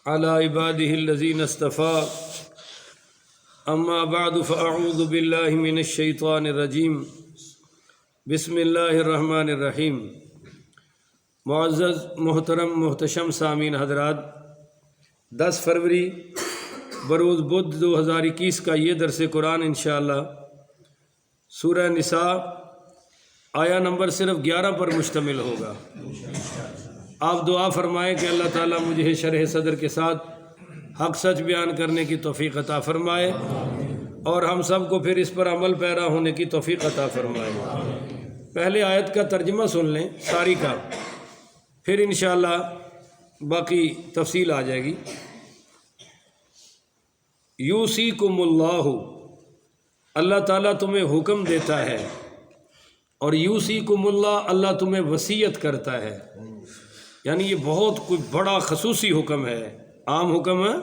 على عباده الذين اصطفى اما بعد فاعوذ بالله من الشیطان الرجیم بسم اللہ الرحمن الرحیم۔ معزز محترم محتشم سامعین حضرات، 10 فروری بروز بدھ 2021 کا یہ درس قرآن انشاءاللہ سورہ نساء آیا نمبر صرف 11 پر مشتمل ہوگا۔ آپ دعا فرمائیں کہ اللہ تعالیٰ مجھے شرح صدر کے ساتھ حق سچ بیان کرنے کی توفیق عطا فرمائے اور ہم سب کو پھر اس پر عمل پیرا ہونے کی توفیق عطا فرمائے۔ پہلے آیت کا ترجمہ سن لیں ساری کا، پھر انشاءاللہ باقی تفصیل آ جائے گی۔ یوصیکم اللہ، اللہ تعالیٰ تمہیں حکم دیتا ہے، اور یوصیکم اللہ، اللہ تمہیں وصیت کرتا ہے، یعنی یہ بہت کوئی بڑا خصوصی حکم ہے، عام حکم ہے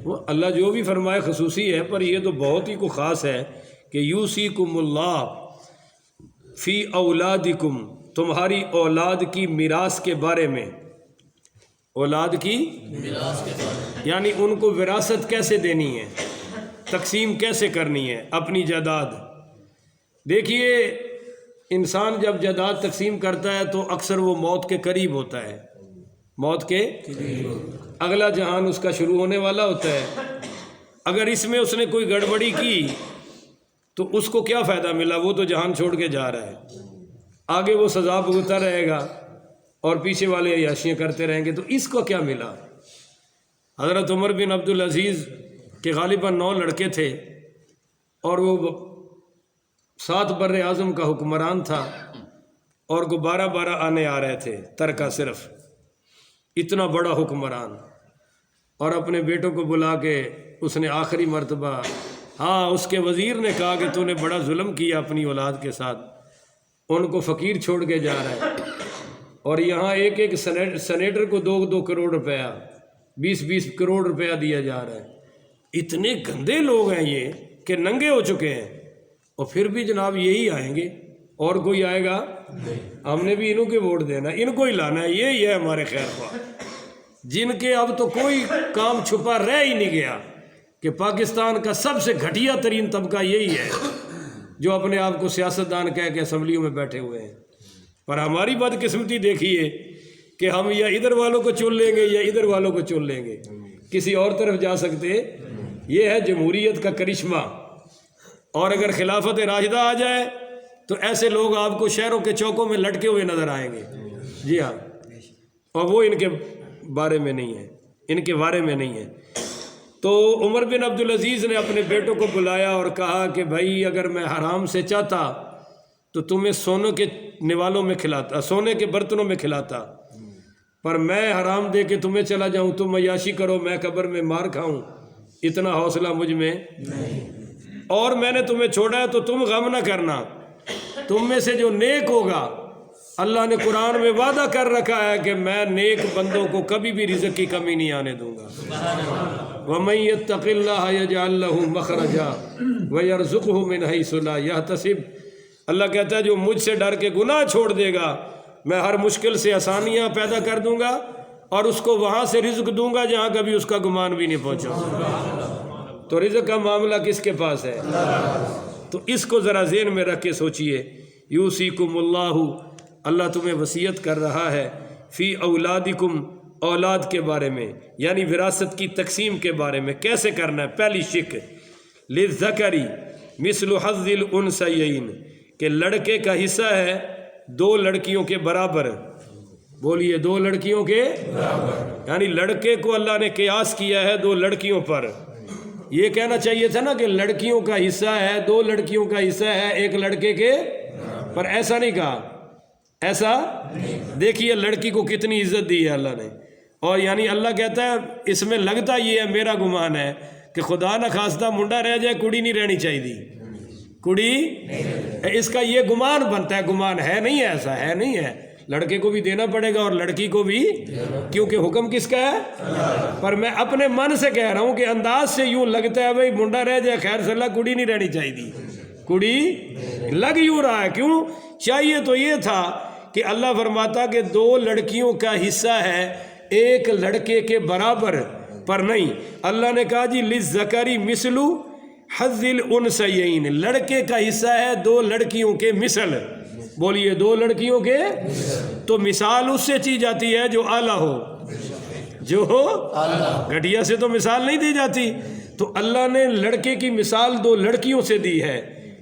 وہ اللہ جو بھی فرمائے خصوصی ہے، پر یہ تو بہت ہی کو خاص ہے کہ یوصیکم اللہ فی اولادکم، تمہاری اولاد کی میراث کے بارے میں، اولاد کی میراث کے بارے میں، یعنی ان کو وراثت کیسے دینی ہے، تقسیم کیسے کرنی ہے اپنی جائیداد۔ دیکھیے انسان جب جائیداد تقسیم کرتا ہے تو اکثر وہ موت کے قریب ہوتا ہے، موت کے اگلا جہان اس کا شروع ہونے والا ہوتا ہے۔ اگر اس میں اس نے کوئی گڑبڑی کی تو اس کو کیا فائدہ ملا؟ وہ تو جہان چھوڑ کے جا رہا ہے، آگے وہ سزا بھگتتا رہے گا اور پیچھے والے عیاشیاں کرتے رہیں گے، تو اس کو کیا ملا؟ حضرت عمر بن عبدالعزیز کے غالباً 9 لڑکے تھے اور وہ 7 بر اعظم کا حکمران تھا، اور کو 12 آنے آ رہے تھے ترکہ، صرف اتنا بڑا حکمران، اور اپنے بیٹوں کو بلا کے اس نے آخری مرتبہ، اس کے وزیر نے کہا کہ تو نے بڑا ظلم کیا اپنی اولاد کے ساتھ، ان کو فقیر چھوڑ کے جا رہا ہے، اور یہاں ایک سینیٹر کو 2 کروڑ روپیہ 20 کروڑ روپیہ دیا جا رہا ہے۔ اتنے گندے لوگ ہیں یہ کہ ننگے ہو چکے ہیں، اور پھر بھی جناب یہی آئیں گے، اور کوئی آئے گا؟ ہم نے بھی انہوں کے ووٹ دینا، ان کو ہی لانا ہے، یہی ہے ہمارے خیر خواہ، جن کے اب تو کوئی کام چھپا رہ ہی نہیں گیا کہ پاکستان کا سب سے گھٹیا ترین طبقہ یہی ہے جو اپنے آپ کو سیاستدان کہہ کے اسمبلیوں میں بیٹھے ہوئے ہیں۔ پر ہماری بدقسمتی دیکھیے کہ ہم یا ادھر والوں کو چن لیں گے یا ادھر والوں کو چن لیں گے، کسی اور طرف جا سکتے۔ یہ ہے جمہوریت کا کرشمہ، اور اگر خلافت راشدہ آ جائے تو ایسے لوگ آپ کو شہروں کے چوکوں میں لٹکے ہوئے نظر آئیں گے۔ جی ہاں، اور وہ ان کے بارے میں نہیں ہے، ان کے بارے میں نہیں ہے۔ تو عمر بن عبدالعزیز نے اپنے بیٹوں کو بلایا اور کہا کہ بھائی اگر میں حرام سے چاہتا تو تمہیں سونے کے نوالوں میں کھلاتا، سونے کے برتنوں میں کھلاتا، پر میں حرام دے کے تمہیں چلا جاؤں، تم عیاشی کرو، میں قبر میں مار کھاؤں، اتنا حوصلہ مجھ میں نہیں، اور میں نے تمہیں چھوڑا ہے تو تم غم نہ کرنا، تم میں سے جو نیک ہوگا، اللہ نے قرآن میں وعدہ کر رکھا ہے کہ میں نیک بندوں کو کبھی بھی رزق کی کمی نہیں آنے دوں گا۔ وَمَن يَتَّقِ اللَّهَ يَجْعَل لَّهُ مَخْرَجًا وَيَرْزُقْهُ مِنْ حَيْثُ لَا يَحْتَسِبُ، اللہ کہتا ہے جو مجھ سے ڈر کے گناہ چھوڑ دے گا، میں ہر مشکل سے آسانیاں پیدا کر دوں گا، اور اس کو وہاں سے رزق دوں گا جہاں کبھی اس کا گمان بھی نہیں پہنچا۔ تو رزق کا معاملہ کس کے پاس ہے؟ تو اس کو ذرا ذہن میں رکھ کے سوچئے۔ یوصیکم اللہ، اللہ تمہیں وصیت کر رہا ہے، فی اولادکم، اولاد کے بارے میں، یعنی وراثت کی تقسیم کے بارے میں کیسے کرنا ہے۔ پہلی شک للذکر مثل حظ الانثیین، کہ لڑکے کا حصہ ہے 2 لڑکیوں کے برابر۔ بولیے 2 لڑکیوں کے برابر، یعنی لڑکے کو اللہ نے قیاس کیا ہے 2 لڑکیوں پر۔ یہ کہنا چاہیے تھا نا کہ لڑکیوں کا حصہ ہے، 2 لڑکیوں کا حصہ ہے 1 لڑکے کے، پر ایسا نہیں کہا، ایسا دیکھیے لڑکی کو کتنی عزت دی ہے اللہ نے۔ اور یعنی اللہ کہتا ہے اس میں لگتا یہ ہے، میرا گمان ہے کہ خدا نہ خواستہ منڈا رہ جائے، کڑی نہیں رہنی چاہیے، کڑی، اس کا یہ گمان بنتا ہے، گمان ہے نہیں ہے، ایسا ہے نہیں ہے، لڑکے کو بھی دینا پڑے گا اور لڑکی کو بھی، کیونکہ حکم کس کا ہے؟ پر میں اپنے من سے کہہ رہا ہوں کہ انداز سے یوں لگتا ہے بھائی منڈا رہ جائے خیر صلی اللہ، کڑی نہیں رہنی چاہیے، کڑی لگ یوں رہا ہے۔ کیوں چاہیے؟ تو یہ تھا کہ اللہ فرماتا کہ 2 لڑکیوں کا حصہ ہے ایک لڑکے کے برابر پر نہیں. اللہ نے کہا جی للذکری مثل حظ الانثیین، لڑکے کا حصہ ہے دو لڑکیوں کے مثل. بولیے دو لڑکیوں کے، تو مثال اس سے چی جاتی ہے جو اعلیٰ ہو، جو ہو گھٹیا سے تو مثال نہیں دی جاتی. تو اللہ نے لڑکے کی مثال دو لڑکیوں سے دی ہے.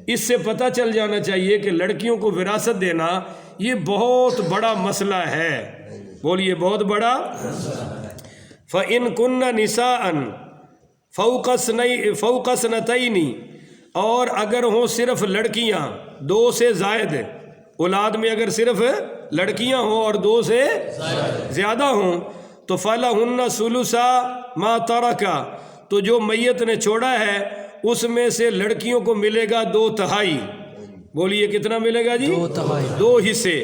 اس سے پتہ چل جانا چاہیے کہ لڑکیوں کو وراثت دینا یہ بہت بڑا مسئلہ ہے. بولیے بہت بڑا. فَإِن كُنَّ نِسَاءً فَوْقَ اثْنَتَيْنِ، اور اگر ہوں صرف لڑکیاں دو سے زائد، اولاد میں اگر صرف لڑکیاں ہوں اور دو سے زیادہ ہوں تو فَلَهُنَّ ثُلُثَا مَا تَرَكَ، تو جو میت نے چھوڑا ہے اس میں سے لڑکیوں کو ملے گا 2/3. بولیے کتنا ملے گا جی؟ 2 حصے.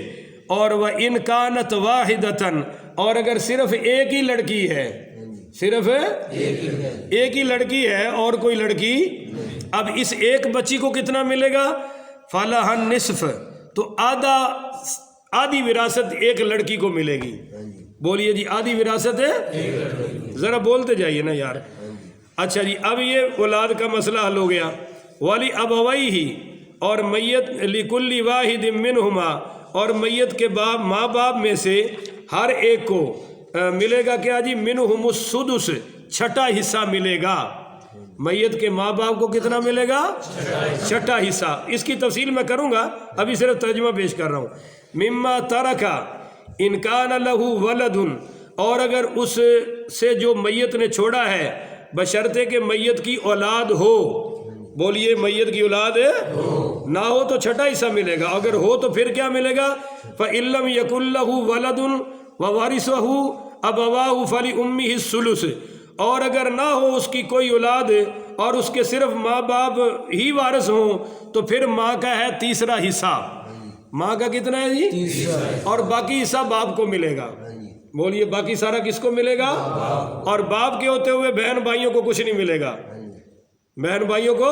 اور وَإِن كَانَتْ وَاحِدَةً، اور اگر صرف ایک ہی لڑکی ہے، صرف ایک ہی لڑکی ہے اور کوئی لڑکی، اب اس ایک بچی کو کتنا ملے گا؟ فَلَهَا النِّصْفُ، تو آدھی وراثت ایک لڑکی کو ملے گی. بولیے جی آدھی وراثت ہے، ذرا بولتے جائیے نا یار. اچھا جی اب یہ اولاد کا مسئلہ حل ہو گیا. ولی ابویہ، اور میت لکل واحد منہما، اور میت کے ماں باپ میں سے ہر ایک کو ملے گا کیا جی؟ منہم السدس، چھٹا حصہ ملے گا. میت کے ماں باپ کو کتنا ملے گا؟ چھٹا حصہ. اس کی تفصیل میں کروں گا، ابھی صرف ترجمہ پیش کر رہا ہوں. مما ترکا ان کان لہ ولد، اور اگر اس سے جو میت نے چھوڑا ہے بشرطے کہ میت کی اولاد ہو. بولیے میت کی اولاد نہ ہو تو چھٹا حصہ ملے گا، اگر ہو تو پھر کیا ملے گا؟ فَإِن لَّمْ يَكُن لَّهُ وَلَدٌ وَوَرِثَهُ أَبَوَاهُ فَلِأُمِّهِ الثُّلُثُ، اور اگر نہ ہو اس کی کوئی اولاد اور اس کے صرف ماں باپ ہی وارث ہوں تو پھر ماں کا ہے تیسرا حصہ. ماں کا کتنا ہے جی؟ اور باقی حصہ باپ کو ملے گا. بولیے باقی سارا کس کو ملے گا؟ اور باپ کے ہوتے ہوئے بہن بھائیوں کو کچھ نہیں ملے گا. بہن بھائیوں کو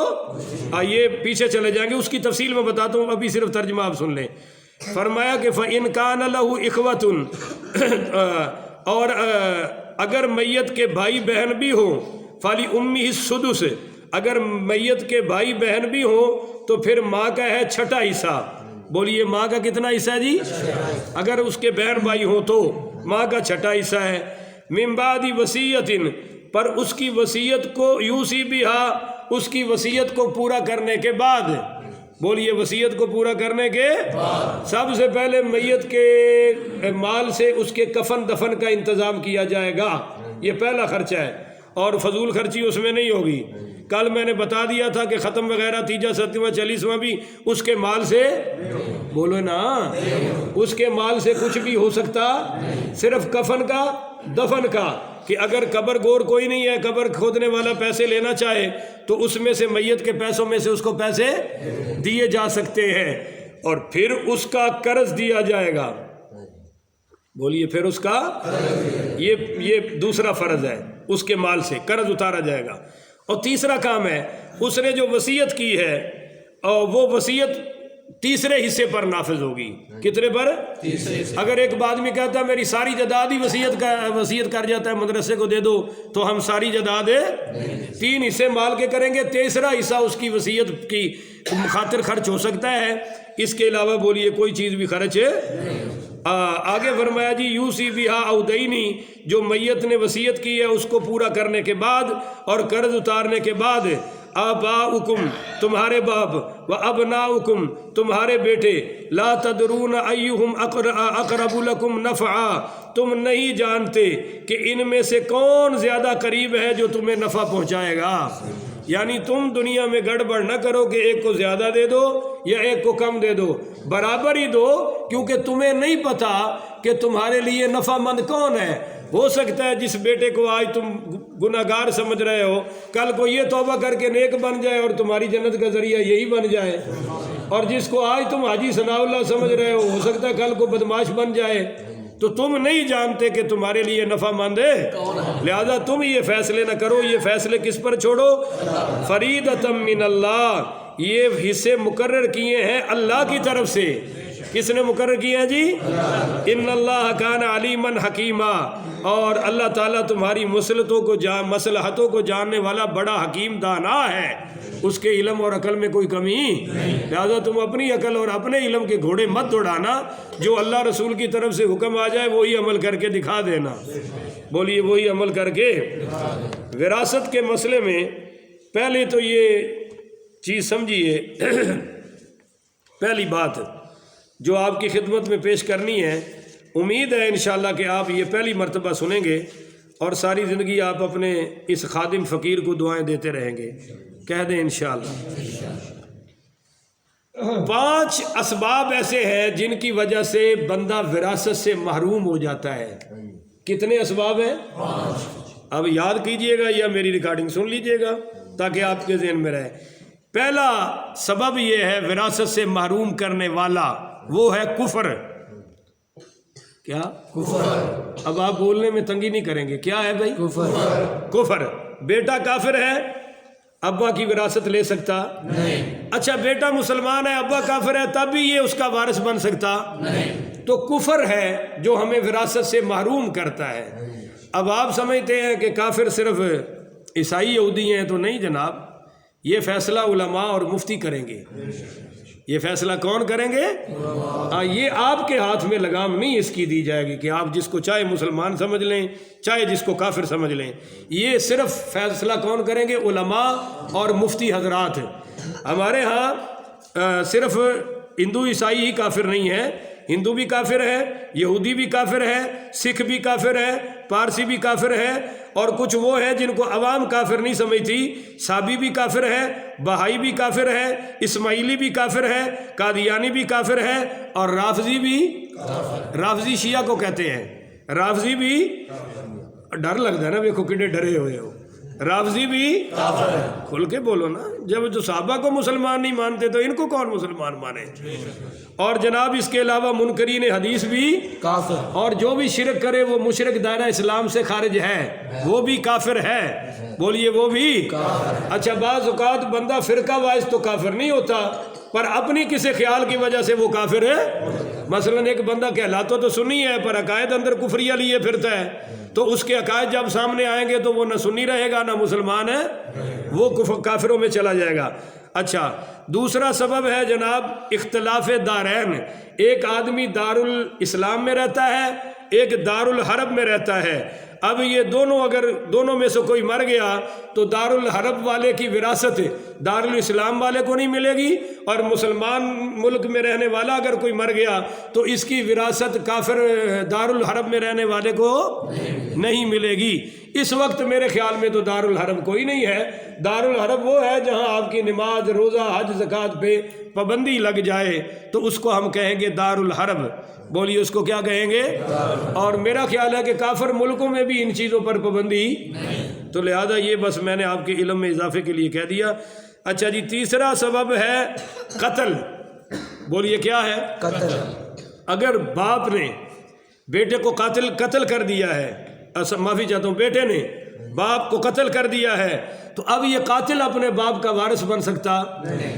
آئیے پیچھے چلے جائیں گے، اس کی تفصیل میں بتاتا ہوں، ابھی صرف ترجمہ آپ سن لیں. فرمایا کہ فَإِن كَانَ لَهُ إِخْوَةٌ، اور اگر میت کے بھائی بہن بھی ہوں، فَلِأُمِّهِ السُّدُسُ، اگر میت کے بھائی بہن بھی ہوں تو پھر ماں کا ہے چھٹا حصہ. بولیے ماں کا کتنا حصہ ہے جی؟ اگر اس کے بہن بھائی ہوں تو ماں کا چھٹا حصہ ہے. من بعد وصیت، پر اس کی وصیت کو، یوصی بہا، اس کی وصیت کو پورا کرنے کے بعد. بولیے وصیت کو پورا کرنے کے سب سے پہلے میت کے مال سے اس کے کفن دفن کا انتظام کیا جائے گا. یہ پہلا خرچہ ہے، اور فضول خرچی اس میں نہیں ہوگی. کل میں نے بتا دیا تھا کہ ختم وغیرہ 3واں 7واں 40واں بھی اس کے مال سے، بولو نا، اس کے مال سے کچھ بھی ہو سکتا، صرف کفن کا دفن کا. کہ اگر قبر گور کوئی نہیں ہے، قبر کھودنے والا پیسے لینا چاہے تو اس میں سے میت کے پیسوں میں سے اس کو پیسے دیے جا سکتے ہیں، اور پھر اس کا قرض دیا جائے گا. بولیے پھر اس کا، یہ دوسرا فرض ہے، اس کے مال سے قرض اتارا جائے گا. اور تیسرا کام ہے، اس نے جو وصیت کی ہے اور وہ وصیت تیسرے حصے پر نافذ ہوگی. کتنے پر؟ اگر ایک آدمی کہتا ہے میری ساری جائیداد ہی وصیت کر جاتا ہے مدرسے کو دے دو، تو ہم ساری جائیداد 3 حصے مال کے کریں گے، تیسرا حصہ اس کی وصیت کی خاطر خرچ ہو سکتا ہے. اس کے علاوہ بولیے کوئی چیز بھی خرچ آگے فرمایا جی یوصی بہا او دینی، جو میت نے وصیت کی ہے اس کو پورا کرنے کے بعد اور قرض اتارنے کے بعد، آباؤکم، تمہارے باپ، و ابناؤکم، تمہارے بیٹے، لا تدرون ایہم اقرب لکم نفعا، تم نہیں جانتے کہ ان میں سے کون زیادہ قریب ہے جو تمہیں نفع پہنچائے گا. یعنی تم دنیا میں گڑبڑ نہ کرو کہ ایک کو زیادہ دے دو یا ایک کو کم دے دو، برابر ہی دو، کیونکہ تمہیں نہیں پتا کہ تمہارے لیے نفع مند کون ہے. ہو سکتا ہے جس بیٹے کو آج تم گناہگار سمجھ رہے ہو کل کو یہ توبہ کر کے نیک بن جائے اور تمہاری جنت کا ذریعہ یہی بن جائے، اور جس کو آج تم حاجی ثناء اللہ سمجھ رہے ہو سکتا ہے کل کو بدماش بن جائے. تو تم نہیں جانتے کہ تمہارے لیے نفع مند ہے، لہذا تم یہ فیصلے نہ کرو. یہ فیصلے کس پر چھوڑو؟ فریدۃ من اللہ، یہ حصے مقرر کیے ہیں اللہ کی طرف سے. کس نے مقرر کیا جی؟ ان اللہ کان علیمن حکیمہ، اور اللہ تعالیٰ تمہاری مصلحتوں کو جاننے والا بڑا حکیم دانا ہے، اس کے علم اور عقل میں کوئی کمی، لہذا تم اپنی عقل اور اپنے علم کے گھوڑے مت دوڑانا، جو اللہ رسول کی طرف سے حکم آ جائے وہی عمل کر کے دکھا دینا۔ بولیے وہی عمل کر کے۔ وراثت کے مسئلے میں پہلے تو یہ چیز سمجھیے، پہلی بات جو آپ کی خدمت میں پیش کرنی ہے، امید ہے انشاءاللہ کہ آپ یہ پہلی مرتبہ سنیں گے اور ساری زندگی آپ اپنے اس خادم فقیر کو دعائیں دیتے رہیں گے، کہہ دیں انشاءاللہ۔ 5 اسباب ایسے ہیں جن کی وجہ سے بندہ وراثت سے محروم ہو جاتا ہے۔ کتنے اسباب ہیں؟ 5۔ اب یاد کیجئے گا یا میری ریکارڈنگ سن لیجئے گا تاکہ آپ کے ذہن میں رہے۔ پہلا سبب یہ ہے وراثت سے محروم کرنے والا، وہ ہے کفر۔ کیا؟ کفر۔ اب آپ بولنے میں تنگی نہیں کریں گے، کیا ہے بھائی؟ کفر۔ بیٹا کافر ہے، ابا کی وراثت لے سکتا نہیں۔ اچھا بیٹا مسلمان ہے، ابا کافر ہے، تب بھی یہ اس کا وارث بن سکتا نہیں۔ تو کفر ہے جو ہمیں وراثت سے محروم کرتا ہے۔ اب آپ سمجھتے ہیں کہ کافر صرف عیسائی یہودی ہیں، تو نہیں جناب، یہ فیصلہ علماء اور مفتی کریں گے۔ یہ فیصلہ کون کریں گے؟ یہ آپ کے ہاتھ میں لگام نہیں اس کی دی جائے گی کہ آپ جس کو چاہے مسلمان سمجھ لیں چاہے جس کو کافر سمجھ لیں۔ یہ صرف فیصلہ کون کریں گے؟ علماء اور مفتی حضرات۔ ہمارے ہاں صرف ہندو عیسائی ہی کافر نہیں ہے، ہندو بھی کافر ہے، یہودی بھی کافر ہے، سکھ بھی کافر ہے، پارسی بھی کافر ہے، اور کچھ وہ ہے جن کو عوام کافر نہیں سمجھتی، صابی بھی کافر ہے، بہائی بھی کافر ہے، اسماعیلی بھی کافر ہے، قادیانی بھی کافر ہے، اور رافضی بھی، رافضی شیعہ کو کہتے ہیں، رافضی بھی، ڈر لگتا ہے نا، دیکھو کتنے ڈرے ہوئے ہو، رافضی بھی کافر ہے۔ کھل کے بولو نا، جب جو صحابہ کو مسلمان نہیں مانتے تو ان کو کون مسلمان مانے؟ اور جناب اس کے علاوہ منکرین حدیث بھی کافر، اور جو بھی شرک کرے وہ مشرک دائرہ اسلام سے خارج ہے، وہ بھی کافر ہے۔ بولیے وہ بھی کافر۔ اچھا بعض اوقات بندہ فرقہ وائز تو کافر نہیں ہوتا، پر اپنی کسی خیال کی وجہ سے وہ کافر ہے۔ مثلا ایک بندہ کہلاتا تو سنی ہے پر عقائد اندر کفریہ لیے پھرتا ہے، تو اس کے عقائد جب سامنے آئیں گے تو وہ نہ سنی رہے گا نہ مسلمان ہے، وہ کافروں میں چلا جائے گا۔ اچھا دوسرا سبب ہے جناب اختلاف دارین، ایک آدمی دارالاسلام میں رہتا ہے، ایک دارالحرب میں رہتا ہے۔ اب یہ دونوں اگر دونوں میں سے کوئی مر گیا تو دارالحرب والے کی وراثت دارالاسلام والے کو نہیں ملے گی، اور مسلمان ملک میں رہنے والا اگر کوئی مر گیا تو اس کی وراثت کافر دارالحرب میں رہنے والے کو نہیں ملے گی۔ اس وقت میرے خیال میں تو دارالحرب کوئی نہیں ہے، دارالحرب وہ ہے جہاں آپ کی نماز روزہ حج زکوٰۃ پہ پابندی لگ جائے تو اس کو ہم کہیں گے دارالحرب۔ بولیے اس کو کیا کہیں گے؟ اور میرا خیال ہے کہ کافر ملکوں میں بھی ان چیزوں پر پابندی، تو لہذا یہ بس میں نے آپ کے علم میں اضافے کے لیے کہہ دیا۔ اچھا جی تیسرا سبب ہے قتل۔ بولیے کیا ہے؟ قتل۔ اگر باپ نے بیٹے کو قتل کر دیا ہے، معافی چاہتا ہوں، بیٹے نے باپ کو قتل کر دیا ہے، تو اب یہ قاتل اپنے باپ کا وارث بن سکتا؟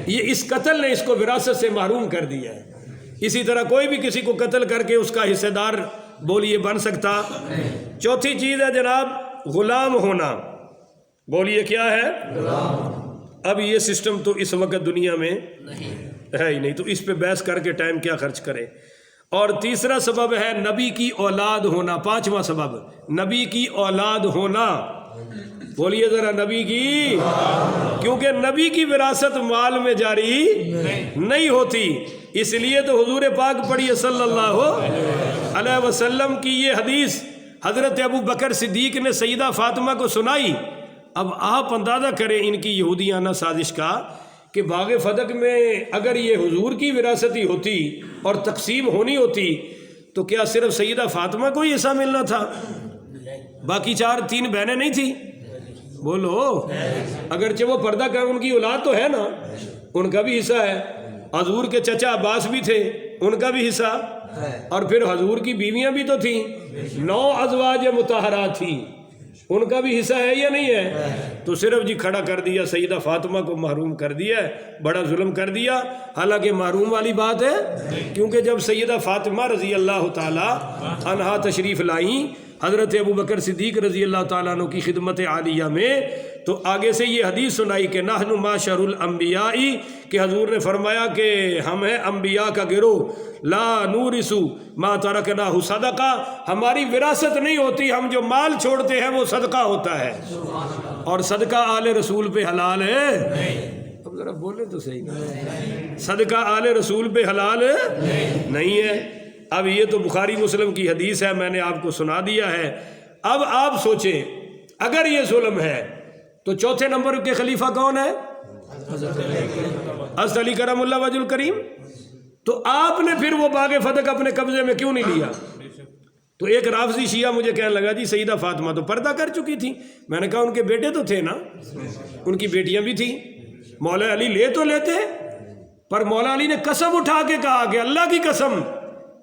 یہ اس قتل نے اس کو وراثت سے محروم کر دیا ہے۔ اسی طرح کوئی بھی کسی کو قتل کر کے اس کا حصہ دار بولیے بن سکتا؟ چوتھی چیز ہے جناب غلام ہونا۔ بولیے کیا ہے؟ غلام۔ اب یہ سسٹم تو اس وقت دنیا میں ہے ہی نہیں، تو اس پہ بحث کر کے ٹائم کیا خرچ کرے۔ اور تیسرا سبب ہے نبی کی اولاد ہونا۔ پانچواں سبب نبی کی اولاد ہونا۔ بولیے ذرا نبی کی، کیونکہ نبی کی وراثت مال میں جاری نہیں ہوتی، اس لیے تو حضور پاک پڑھیے صلی اللہ علیہ وسلم کی یہ حدیث حضرت ابو بکر صدیق نے سیدہ فاطمہ کو سنائی۔ اب آپ اندازہ کریں ان کی یہودیانہ سازش کا کہ باغ فتح میں اگر یہ حضور کی وراثت ہی ہوتی اور تقسیم ہونی ہوتی تو کیا صرف سیدہ فاطمہ کو ہی حصہ ملنا تھا؟ باقی 3 بہنیں نہیں تھیں؟ بولو، اگرچہ وہ پردہ کر ان کی اولاد تو ہے نا، ان کا بھی حصہ ہے۔ حضور کے چچا عباس بھی تھے، ان کا بھی حصہ، اور پھر حضور کی بیویاں بھی تو تھیں، 9 ازواج مطہرات تھیں، ان کا بھی حصہ ہے یا نہیں ہے؟ تو صرف جی کھڑا کر دیا سیدہ فاطمہ کو محروم کر دیا ہے، بڑا ظلم کر دیا، حالانکہ محروم والی بات ہے، کیونکہ جب سیدہ فاطمہ رضی اللہ تعالی عنہا تشریف لائیں حضرت ابوبکر صدیق رضی اللہ تعالیٰ عنہ کی خدمت عالیہ میں، تو آگے سے یہ حدیث سنائی کہ نحن معشر الانبیاء، کہ حضور نے فرمایا کہ ہم ہیں انبیاء کا گروہ، لا نورث ما ترکناہ صدقہ، ہماری وراثت نہیں ہوتی، ہم جو مال چھوڑتے ہیں وہ صدقہ ہوتا ہے، اور صدقہ آل رسول پہ حلال ہے؟ اب ذرا بولے تو صحیح، صدقہ آل رسول پہ حلال نہیں ہے۔ اب یہ تو بخاری مسلم کی حدیث ہے، میں نے آپ کو سنا دیا ہے۔ اب آپ سوچیں اگر یہ ظلم ہے تو چوتھے نمبر کے خلیفہ کون ہے؟ حضرت علی کرم اللہ وجہ الکریم۔ تو آپ نے پھر وہ باغ فتح اپنے قبضے میں کیوں نہیں لیا؟ تو ایک رافضی شیعہ مجھے کہنے لگا جی سیدہ فاطمہ تو پردہ کر چکی تھی۔ میں نے کہا ان کے بیٹے تو تھے نا، ان کی بیٹیاں بھی تھیں، مولا علی لے تو لیتے، پر مولا علی نے قسم اٹھا کے کہا کہ اللہ کی قسم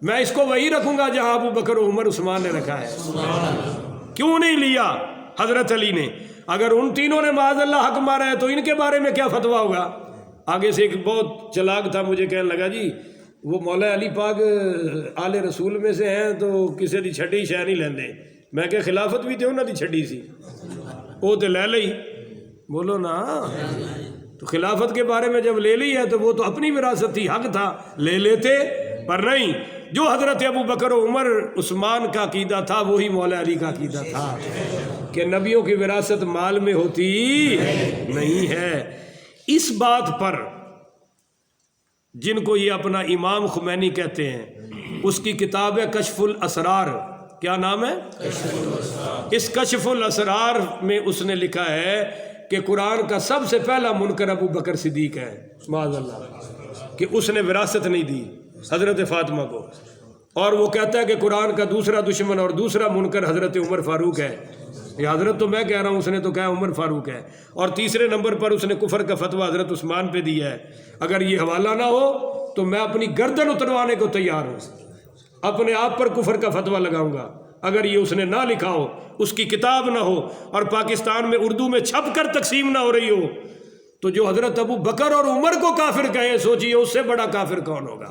میں اس کو وہی رکھوں گا جہاں ابو بکر و عمر عثمان نے رکھا ہے۔ کیوں نہیں لیا حضرت علی نے؟ اگر ان تینوں نے معاذ اللہ حق مارا ہے تو ان کے بارے میں کیا فتویٰ ہوگا؟ آگے سے ایک بہت چلاک تھا، مجھے کہنے لگا جی وہ مولا علی پاک آل رسول میں سے ہیں تو کسی دی چھٹی شہ نہیں لیندے۔ میں کہ خلافت بھی تے انہاں دی چھٹی سی، وہ تو لے لئی، بولو نا۔ تو خلافت کے بارے میں جب لے لی ہے تو وہ تو اپنی وراثت تھی، حق تھا، لے لیتے، پر نہیں۔ جو حضرت ابو بکر و عمر عثمان کا عقیدہ تھا وہی مولا علی کا عقیدہ تھا کہ نبیوں کی وراثت مال میں ہوتی نہیں ہے۔ اس بات پر جن کو یہ اپنا امام خمینی کہتے ہیں، اس کی کتاب ہے کشف الاسرار، کیا نام ہے؟ اس کشف الاسرار میں اس نے لکھا ہے کہ قرآن کا سب سے پہلا منکر ابو بکر صدیق ہے، معاذ اللہ، کہ اس نے وراثت نہیں دی حضرت فاطمہ کو، اور وہ کہتا ہے کہ قرآن کا دوسرا دشمن اور دوسرا منکر حضرت عمر فاروق ہے۔ یہ حضرت تو میں کہہ رہا ہوں، اس نے تو کہا عمر فاروق ہے۔ اور تیسرے نمبر پر اس نے کفر کا فتویٰ حضرت عثمان پہ دیا ہے۔ اگر یہ حوالہ نہ ہو تو میں اپنی گردن اتروانے کو تیار ہوں، اپنے آپ پر کفر کا فتویٰ لگاؤں گا اگر یہ اس نے نہ لکھا ہو، اس کی کتاب نہ ہو، اور پاکستان میں اردو میں چھپ کر تقسیم نہ ہو رہی ہو۔ تو جو حضرت ابو بکر اور عمر کو کافر کہے، سوچئے اس سے بڑا کافر کون ہوگا؟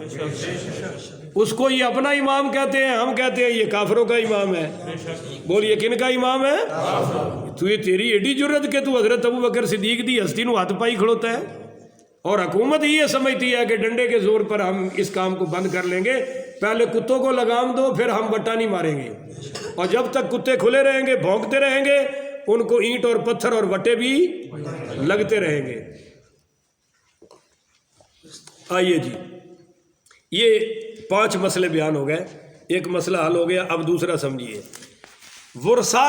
اس کو یہ اپنا امام کہتے ہیں، ہم کہتے ہیں یہ کافروں کا امام ہے۔ بولیے کن کا امام ہے؟ تو یہ تیری ایڈی جرت کہ تو حضرت ابو بکر صدیق دی ہستی نو ہاتھ پائی کھڑوتا ہے، اور حکومت یہ سمجھتی ہے کہ ڈنڈے کے زور پر ہم اس کام کو بند کر لیں گے، پہلے کتوں کو لگام دو پھر ہم بٹا نہیں ماریں گے، اور جب تک کتے کھلے رہیں گے بھونکتے رہیں گے، ان کو اینٹ اور پتھر اور وٹے بھی لگتے رہیں گے۔ آئیے جی، یہ 5 مسئلے بیان ہو گئے، ایک مسئلہ حل ہو گیا، اب دوسرا سمجھیے۔ ورثہ